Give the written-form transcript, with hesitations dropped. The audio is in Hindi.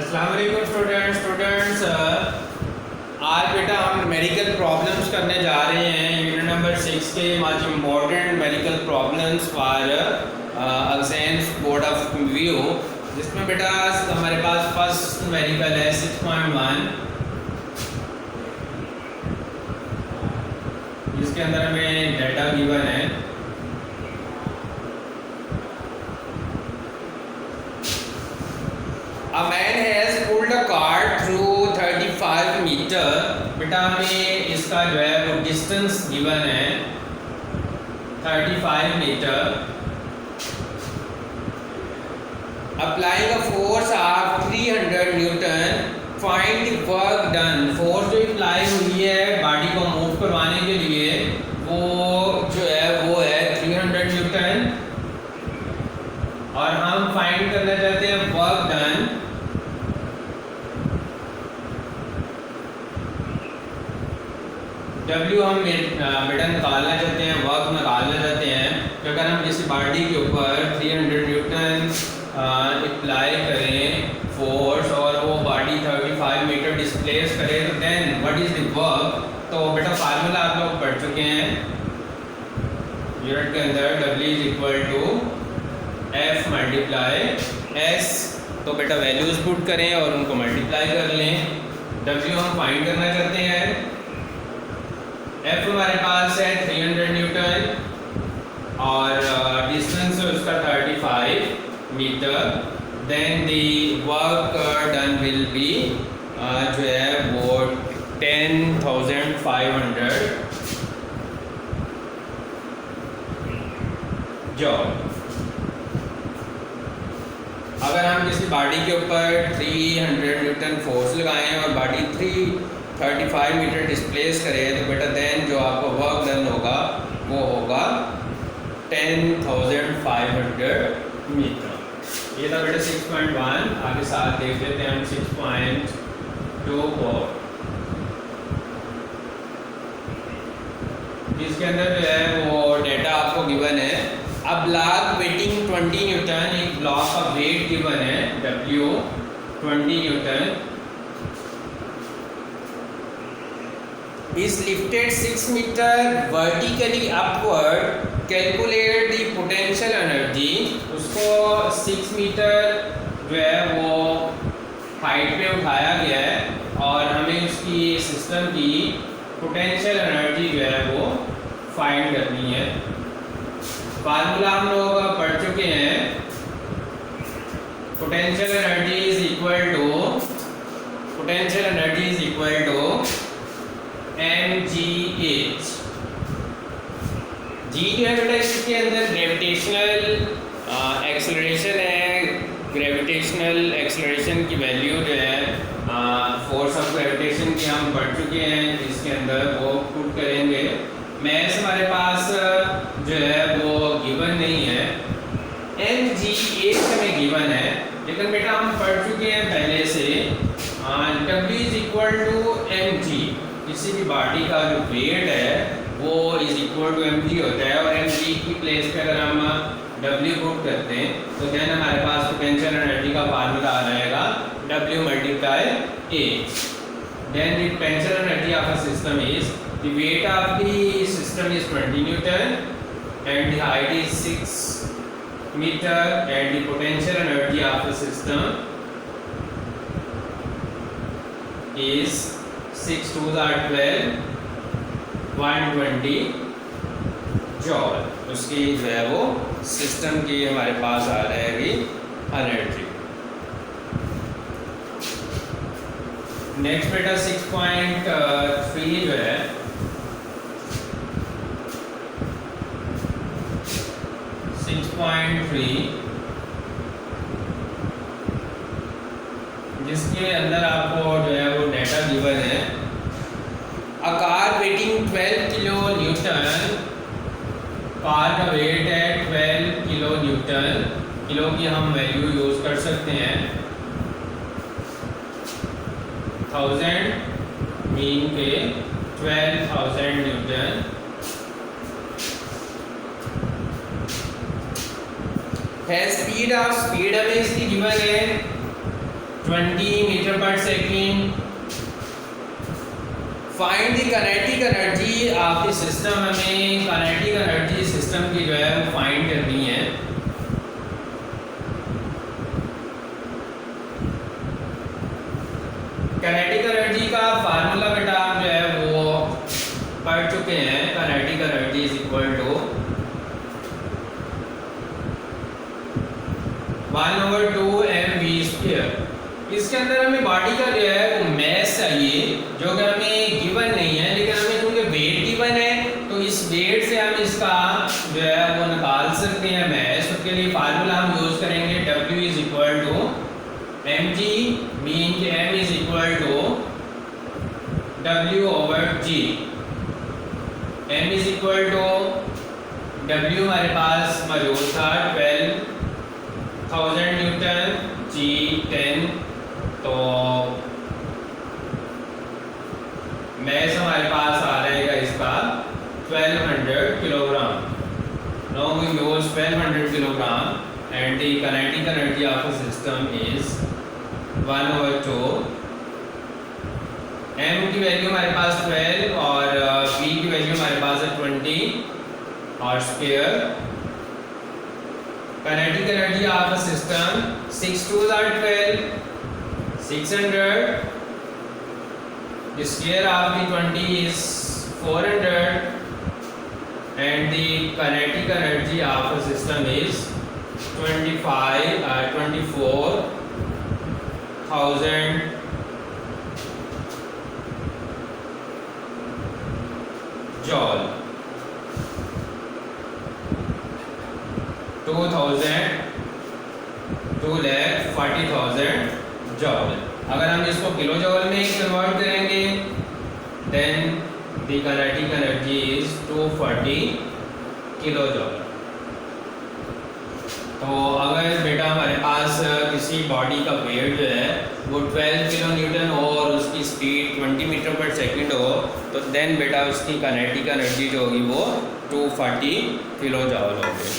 अस्सलाम वालेकुम स्टूडेंट्स आज बेटा हम न्यूमेरिकल प्रॉब्लम्स करने जा रहे हैं यूनिट नंबर 6 के माजी modern numerical problems for exams board of view, जिसमें बेटा हमारे पास फर्स्ट न्यूमेरिकल है 6.1, जिसके अंदर हमें डाटा गिवन है। A man has pulled a cart through 35 metre. बेटा हमें इसका जो है वो डिस्टेंस गिवन है 35 metre. Applying a force of 300 newton, find the work done। Force जो अप्लाई हुई है बॉडी को मूव करवाने के लिए वो जो है वो है 300 न्यूटन, और हम फाइंड करना चाहते हैं वर्क डन। W हम बेटा निकालना चाहते हैं, वर्क निकालना चाहते हैं कि अगर हम किसी बॉडी के ऊपर 300 न्यूटन अप्लाई करें फोर्स और वो बॉडी 35 मीटर डिस्प्लेस करे तो then what is the work. तो बेटा फार्मूला आप लोग पढ़ चुके हैं यूनिट के अंदर, W is equal to F multiply S। तो बेटा वैल्यूज पुट करें और उनको मल्टीप्लाई कर लें। W हम फाइंड करना चाहते हैं, F हमारे पास है 300 न्यूटन और डिस्टेंस उसका 35 metre. Then the work done will be जो है वो 10,500 जॉल। अगर हम किसी बॉडी के ऊपर 300 न्यूटन फोर्स लगाएं और बॉडी 35 मीटर डिस्प्लेस करें तो बेटा देन जो आपको वर्क डन होगा वो होगा 10,500 मीटर। ये था बेटा 6.1। आगे साथ देख लेते हैं हम 6.2 को। इसके अंदर जो है वो डेटा आपको गिवन है। अब ब्लॉक वेटिंग 20 न्यूटन, एक ब्लॉक का वेट गिवन है W 20 Newton is lifted 6 meter vertically upward, calculate the potential energy। उसको 6 मीटर जो है वो हाइट पे उठाया गया है और हमें उसकी सिस्टम की पोटेंशियल एनर्जी जो है वो फाइंड करनी है। फार्मूला हम लोग पढ़ चुके हैं, potential energy is equal to mgh। G जो है बेटा इसके अंदर ग्रेविटेशनल एक्सेलरेशन है। ग्रेविटेशनल एक्सेलरेशन की वैल्यू जो है फोर्स ऑफ ग्रेविटेशन की हम पढ़ चुके हैं, इसके अंदर वो पुट करेंगे। मैथ हमारे पास जो है वो गिवन नहीं है, mgh हमें गिवन है, लेकिन बेटा हम पढ़ चुके हैं पहले से W is equal to mg। किसी भी बॉडी का जो वेट है वो इज इक्वल टू mg होता है, और mg की प्लेस पे अगर हम W पुट करते हैं तो देन हमारे पास पोटेंशियल एनर्जी का फार्मूला आ जाएगा W multiply h। Then the potential energy of a system is the weight of the system is 20 newton and the height is 6 metre and the potential energy of the system is 6 2s are 12, 120 joule. उसकी जो है वो सिस्टम की हमारे पास आ रहेगी एनर्जी। नेक्स्ट बेटा 6.3 जो है, जिसके अंदर आपको जो है वो डेटा गिवन है। A car waiting 12 kilo Newton, car का वेट है 12 किलो न्यूटन। किलो की हम वैल्यू यूज़ कर सकते हैं 1000 मीन के 12,000 न्यूटन। है स्पीड हमें इसकी गिवन है 20 मीटर पर second. Find the kinetic energy of the system, हमें काइनेटिक एनर्जी सिस्टम की जो है वो फाइंड करनी है। काइनेटिक एनर्जी का फार्मूला बेटा आप जो है वो पढ़ चुके हैं। Kinetic energy is equal to 1/2 mv²। इसके अंदर हमें बॉडी का जो है वो मैस चाहिए, जो कि हमें गिवन नहीं है, लेकिन हमें क्योंकि वेट गिवन है तो इस वेट से हम इसका जो है वो निकाल सकते हैं मैस। उसके लिए फार्मूला हम यूज करेंगे W is equal to mg, mean कि m is equal to W/g। m is equal to W हमारे पास मौजूद था 12,000 न्यूटन, g 10, तो मैस हमारे पास आ रहेगा इसका 1200 kilogram. Now we use 1200 kilogram and the kinetic energy of the system is 1/2। m की वैल्यू हमारे पास 12 और v की वैल्यू हमारे पास है 20 और square. Kinetic energy of the system 6 2s are 12, 600. The square of the 20 is 400 and the kinetic energy of the system is 24,000 joule, 2,40,000 joule। अगर हम इसको किलो जॉल में कन्वर्ट करेंगे then the kinetic energy is 240 kilo joule. तो अगर बेटा हमारे पास किसी बॉडी का वेट जो है वो 12 किलो न्यूटन हो और उसकी स्पीड 20 मीटर पर सेकंड हो तो देन बेटा उसकी काइनेटिक एनर्जी जो होगी वो 240 किलो जॉल होगी।